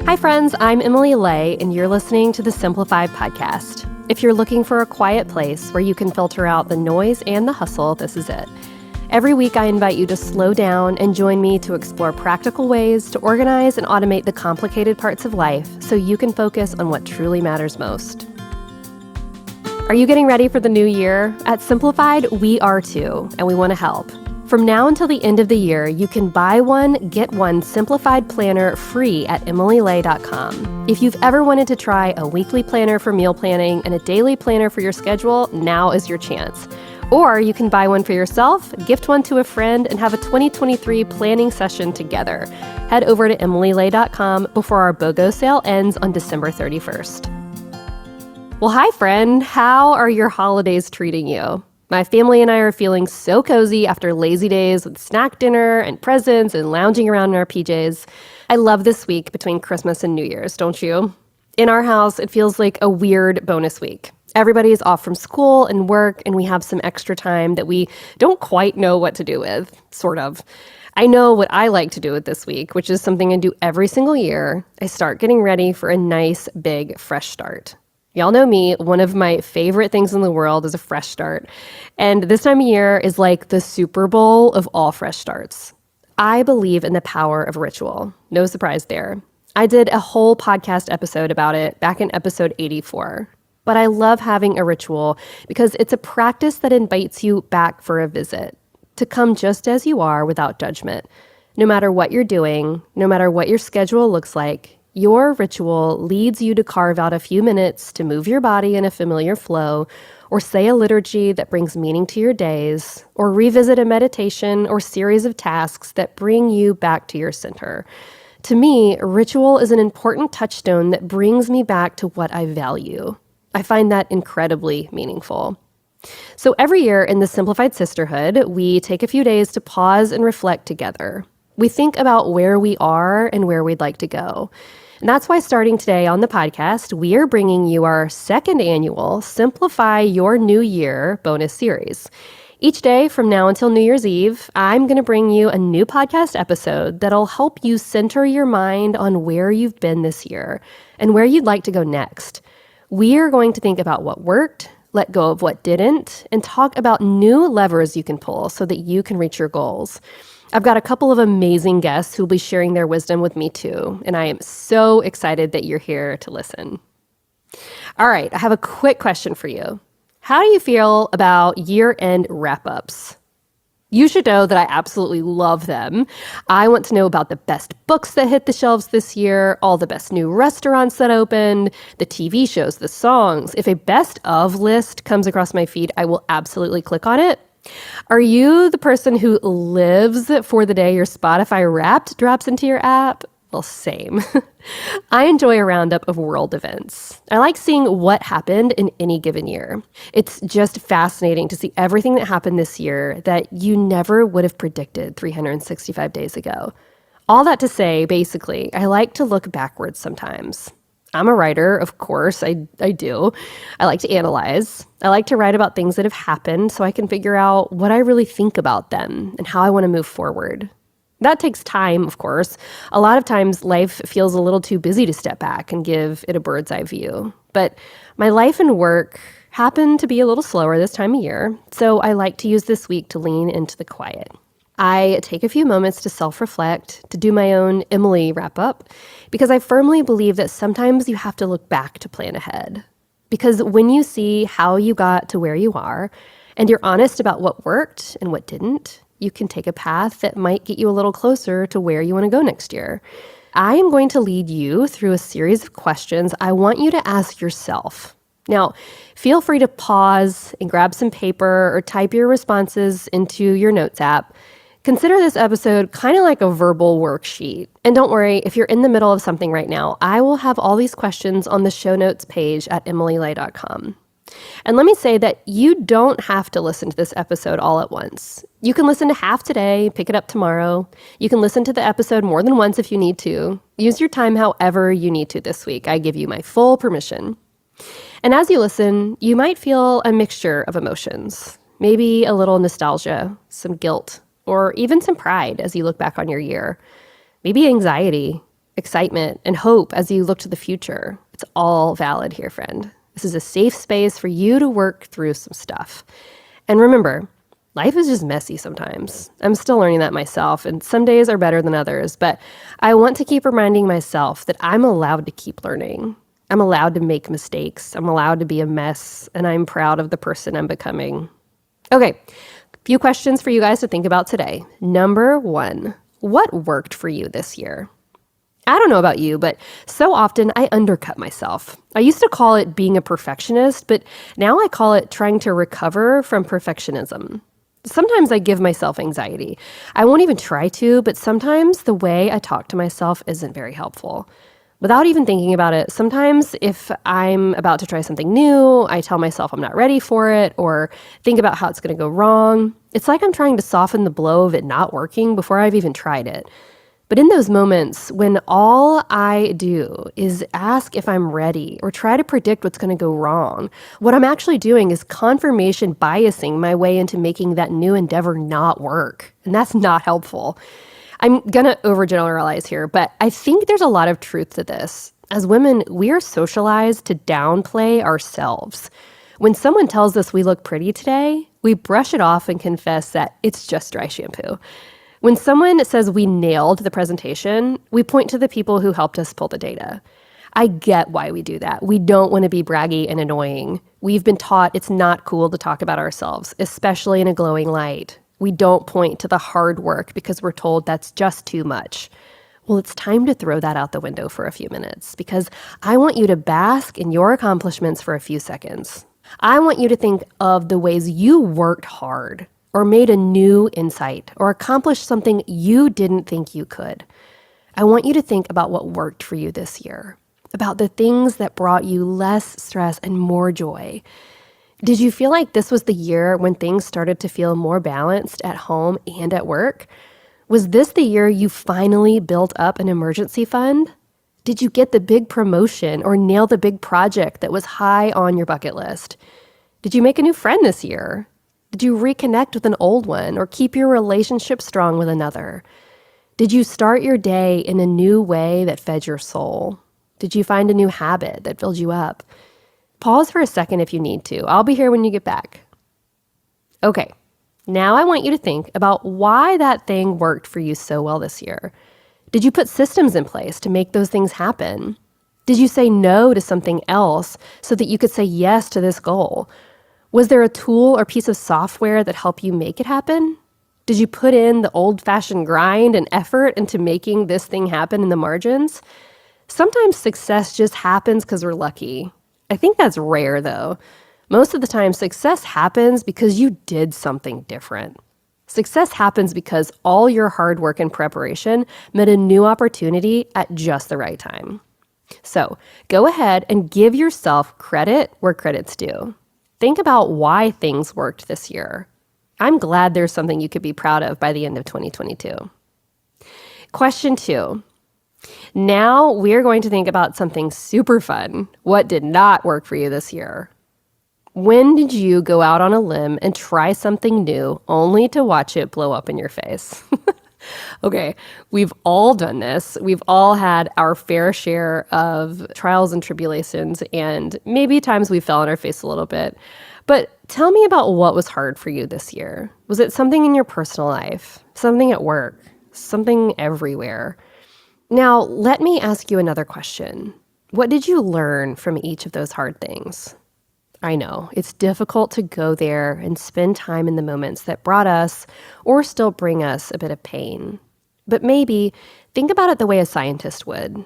Hi, friends. I'm Emily Lay, and you're listening to the Simplified podcast. If you're looking for a quiet place where you can filter out the noise and the hustle, this is it. Every week, I invite you to slow down and join me to explore practical ways to organize and automate the complicated parts of life so you can focus on what truly matters most. Are you getting ready for the new year? At Simplified, we are too, and we want to help. From now until the end of the year, you can buy one, get one Simplified planner free at emilylay.com. If you've ever wanted to try a weekly planner for meal planning and a daily planner for your schedule, now is your chance. Or you can buy one for yourself, gift one to a friend, and have a 2023 planning session together. Head over to emilylay.com before our BOGO sale ends on December 31st. Well, hi, friend. How are your holidays treating you? My family and I are feeling so cozy after lazy days with snack dinner and presents and lounging around in our PJs. I love this week between Christmas and New Year's, don't you? In our house, it feels like a weird bonus week. Everybody is off from school and work, and we have some extra time that we don't quite know what to do with, sort of. I know what I like to do with this week, which is something I do every single year. I start getting ready for a nice, big, fresh start. Y'all know me, one of my favorite things in the world is a fresh start. And this time of year is like the Super Bowl of all fresh starts. I believe in the power of ritual. No surprise there. I did a whole podcast episode about it back in episode 84. But I love having a ritual because it's a practice that invites you back for a visit, to come just as you are without judgment. No matter what you're doing, no matter what your schedule looks like, your ritual leads you to carve out a few minutes to move your body in a familiar flow, or say a liturgy that brings meaning to your days, or revisit a meditation or series of tasks that bring you back to your center. To me, ritual is an important touchstone that brings me back to what I value. I find that incredibly meaningful. So every year in the Simplified Sisterhood, we take a few days to pause and reflect together. We think about where we are and where we'd like to go. And that's why starting today on the podcast, we are bringing you our second annual Simplify Your New Year bonus series. Each day from now until New Year's Eve, I'm going to bring you a new podcast episode that'll help you center your mind on where you've been this year and where you'd like to go next. We are going to think about what worked, let go of what didn't, and talk about new levers you can pull so that you can reach your goals. I've got a couple of amazing guests who will be sharing their wisdom with me too, and I am so excited that you're here to listen. All right, I have a quick question for you. How do you feel about year-end wrap-ups? You should know that I absolutely love them. I want to know about the best books that hit the shelves this year, all the best new restaurants that opened, the TV shows, the songs. If a best of list comes across my feed, I will absolutely click on it. Are you the person who lives for the day your Spotify Wrapped drops into your app? Well, same. I enjoy a roundup of world events. I like seeing what happened in any given year. It's just fascinating to see everything that happened this year that you never would have predicted 365 days ago. All that to say, basically, I like to look backwards sometimes. I'm a writer, of course, I do. I like to analyze. I like to write about things that have happened so I can figure out what I really think about them and how I want to move forward. That takes time, of course. A lot of times life feels a little too busy to step back and give it a bird's eye view. But my life and work happen to be a little slower this time of year, so I like to use this week to lean into the quiet. I take a few moments to self-reflect, to do my own Emily wrap-up, because I firmly believe that sometimes you have to look back to plan ahead. Because when you see how you got to where you are, and you're honest about what worked and what didn't, you can take a path that might get you a little closer to where you want to go next year. I am going to lead you through a series of questions I want you to ask yourself. Now, feel free to pause and grab some paper or type your responses into your notes app. Consider this episode kind of like a verbal worksheet. And don't worry, if you're in the middle of something right now, I will have all these questions on the show notes page at emilylay.com. And let me say that you don't have to listen to this episode all at once. You can listen to half today, pick it up tomorrow. You can listen to the episode more than once if you need to. Use your time however you need to this week. I give you my full permission. And as you listen, you might feel a mixture of emotions. Maybe a little nostalgia, some guilt, or even some pride as you look back on your year. Maybe anxiety, excitement, and hope as you look to the future. It's all valid here, friend. This is a safe space for you to work through some stuff. And remember, life is just messy sometimes. I'm still learning that myself, and some days are better than others, but I want to keep reminding myself that I'm allowed to keep learning. I'm allowed to make mistakes. I'm allowed to be a mess, and I'm proud of the person I'm becoming. Okay, few questions for you guys to think about today. Number 1, what worked for you this year? I don't know about you, but so often I undercut myself. I used to call it being a perfectionist, but now I call it trying to recover from perfectionism. Sometimes I give myself anxiety. I won't even try to, but sometimes the way I talk to myself isn't very helpful. Without even thinking about it, sometimes if I'm about to try something new, I tell myself I'm not ready for it or think about how it's going to go wrong. It's like I'm trying to soften the blow of it not working before I've even tried it. But in those moments when all I do is ask if I'm ready or try to predict what's going to go wrong, what I'm actually doing is confirmation biasing my way into making that new endeavor not work. And that's not helpful. I'm going to overgeneralize here, but I think there's a lot of truth to this. As women, we are socialized to downplay ourselves. When someone tells us we look pretty today, we brush it off and confess that it's just dry shampoo. When someone says we nailed the presentation, we point to the people who helped us pull the data. I get why we do that. We don't want to be braggy and annoying. We've been taught it's not cool to talk about ourselves, especially in a glowing light. We don't point to the hard work because we're told that's just too much. Well, it's time to throw that out the window for a few minutes because I want you to bask in your accomplishments for a few seconds. I want you to think of the ways you worked hard or made a new insight, or accomplished something you didn't think you could. I want you to think about what worked for you this year, about the things that brought you less stress and more joy. Did you feel like this was the year when things started to feel more balanced at home and at work? Was this the year you finally built up an emergency fund? Did you get the big promotion or nail the big project that was high on your bucket list? Did you make a new friend this year? Did you reconnect with an old one or keep your relationship strong with another? Did you start your day in a new way that fed your soul? Did you find a new habit that filled you up? Pause for a second if you need to. I'll be here when you get back. Okay, now I want you to think about why that thing worked for you so well this year. Did you put systems in place to make those things happen? Did you say no to something else so that you could say yes to this goal? Was there a tool or piece of software that helped you make it happen? Did you put in the old-fashioned grind and effort into making this thing happen in the margins? Sometimes success just happens because we're lucky. I think that's rare, though. Most of the time, success happens because you did something different. Success happens because all your hard work and preparation met a new opportunity at just the right time. So go ahead and give yourself credit where credit's due. Think about why things worked this year. I'm glad there's something you could be proud of by the end of 2022. Question 2. Now we're going to think about something super fun. What did not work for you this year? When did you go out on a limb and try something new only to watch it blow up in your face? Okay, we've all done this. We've all had our fair share of trials and tribulations, and maybe times we fell on our face a little bit. But tell me about what was hard for you this year. Was it something in your personal life, something at work, something everywhere? Now, let me ask you another question. What did you learn from each of those hard things? I know, it's difficult to go there and spend time in the moments that brought us or still bring us a bit of pain. But maybe think about it the way a scientist would.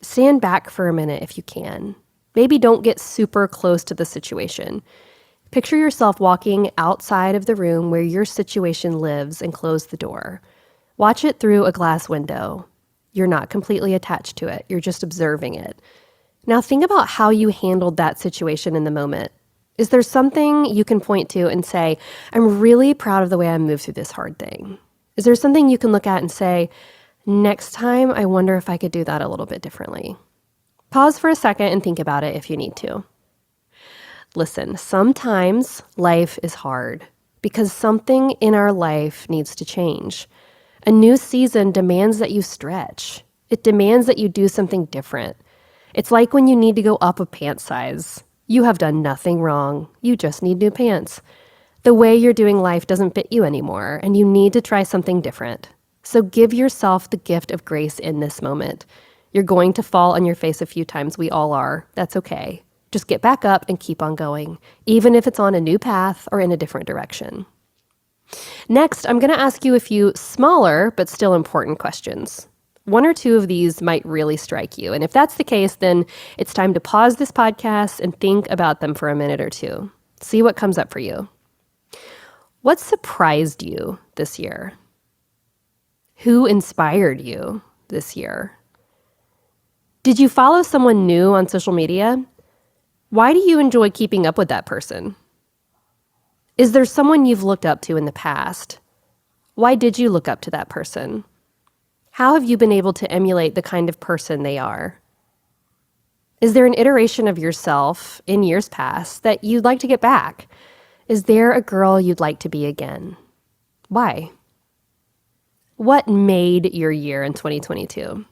Stand back for a minute if you can. Maybe don't get super close to the situation. Picture yourself walking outside of the room where your situation lives and close the door. Watch it through a glass window. You're not completely attached to it. You're just observing it. Now think about how you handled that situation in the moment. Is there something you can point to and say, I'm really proud of the way I moved through this hard thing? Is there something you can look at and say, next time, I wonder if I could do that a little bit differently? Pause for a second and think about it if you need to. Listen, sometimes life is hard because something in our life needs to change. A new season demands that you stretch. It demands that you do something different. It's like when you need to go up a pant size. You have done nothing wrong. You just need new pants. The way you're doing life doesn't fit you anymore, and you need to try something different. So give yourself the gift of grace in this moment. You're going to fall on your face a few times. We all are. That's okay. Just get back up and keep on going, even if it's on a new path or in a different direction. Next, I'm going to ask you a few smaller but still important questions. One or two of these might really strike you. And if that's the case, then it's time to pause this podcast and think about them for a minute or two. See what comes up for you. What surprised you this year? Who inspired you this year? Did you follow someone new on social media? Why do you enjoy keeping up with that person? Is there someone you've looked up to in the past? Why did you look up to that person? How have you been able to emulate the kind of person they are? Is there an iteration of yourself in years past that you'd like to get back? Is there a girl you'd like to be again? Why? What made your year in 2022?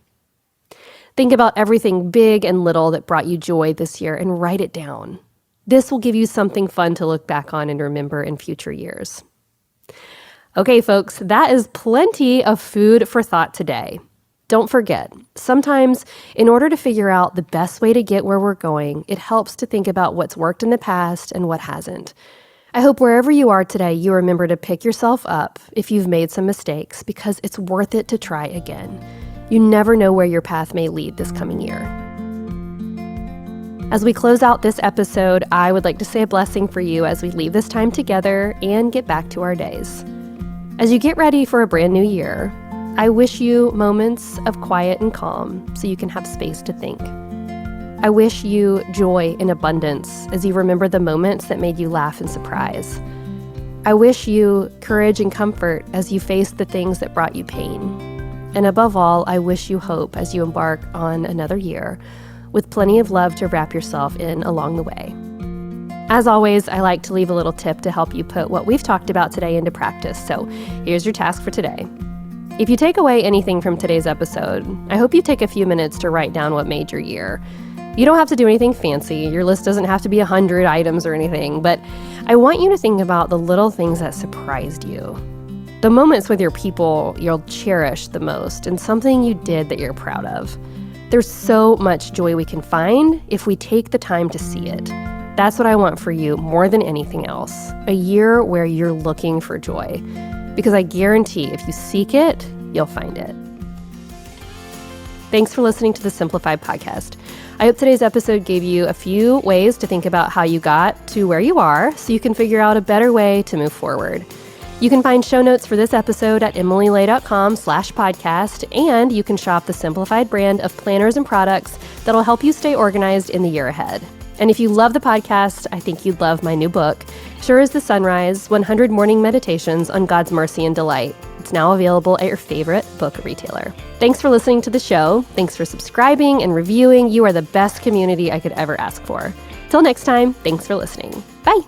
Think about everything big and little that brought you joy this year and write it down. This will give you something fun to look back on and remember in future years. Okay, folks, that is plenty of food for thought today. Don't forget, sometimes in order to figure out the best way to get where we're going, it helps to think about what's worked in the past and what hasn't. I hope wherever you are today, you remember to pick yourself up if you've made some mistakes, because it's worth it to try again. You never know where your path may lead this coming year. As we close out this episode, I would like to say a blessing for you as we leave this time together and get back to our days. As you get ready for a brand new year, I wish you moments of quiet and calm so you can have space to think. I wish you joy in abundance as you remember the moments that made you laugh in surprise. I wish you courage and comfort as you face the things that brought you pain. And above all, I wish you hope as you embark on another year with plenty of love to wrap yourself in along the way. As always, I like to leave a little tip to help you put what we've talked about today into practice. So here's your task for today. If you take away anything from today's episode, I hope you take a few minutes to write down what made your year. You don't have to do anything fancy. Your list doesn't have to be 100 items or anything, but I want you to think about the little things that surprised you. The moments with your people you'll cherish the most, and something you did that you're proud of. There's so much joy we can find if we take the time to see it. That's what I want for you more than anything else. A year where you're looking for joy. Because I guarantee if you seek it, you'll find it. Thanks for listening to the Simplified podcast. I hope today's episode gave you a few ways to think about how you got to where you are so you can figure out a better way to move forward. You can find show notes for this episode at emilylay.com/podcast, and you can shop the Simplified brand of planners and products that'll help you stay organized in the year ahead. And if you love the podcast, I think you'd love my new book, Sure as the Sunrise, 100 Morning Meditations on God's Mercy and Delight. It's now available at your favorite book retailer. Thanks for listening to the show. Thanks for subscribing and reviewing. You are the best community I could ever ask for. Till next time, thanks for listening. Bye.